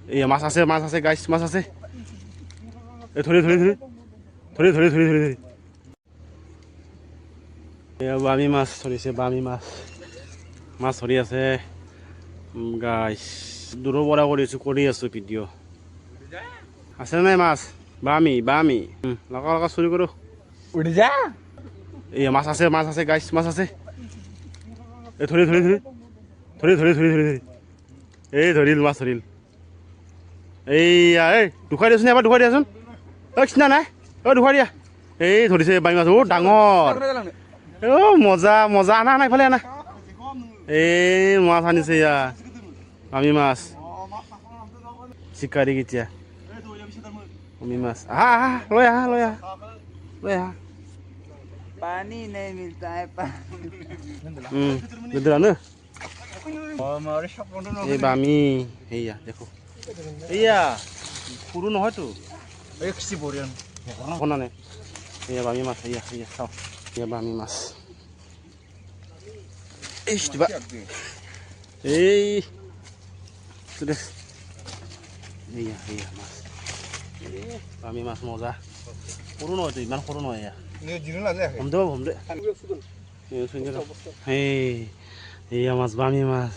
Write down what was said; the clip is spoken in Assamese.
এয়া মাছ আছে গাইছ মাছ আছে এই ধৰি এয়া বামি মাছ ধৰিছে বামি মাছ মাছ ধৰি আছে গাইছ দূৰৰ পৰা কৰি আছোঁ ভিডিঅ' আছে নাই মাছ বামি লগা চুৰি কৰোঁ উড়ি যা এয়া মাছ আছে গাইছ মাছ আছে এই ধৰি এই ধৰিল মাছ ধৰিল এইয়া এই দুখাই দিয়াচোন এবাৰ দুখাই দিয়াচোন চিনা নাই দুখাই দিয়া এই ধৰিছে বামি মাছ ডাঙৰ মজা আনা ইফালে আনা এই মাছ আনিছে ইয়া বামি মাছ চিকাৰী কেতিয়া বামি মাছ আহা লৈ আহা पानी नहीं मिलता है বেদৰানো এই বামি এইয়া দেখো এইয়া সৰু নহয়তো শুনা নাই এয়া বামি মাছ এইয়া চাওঁ এয়া বামি মাছ এই এইয়া মাছ বামি মাছ মজা সৰু নহয়তো ইমান সৰু নহয় এয়া হম দে এইয়া মাছ বামি মাছ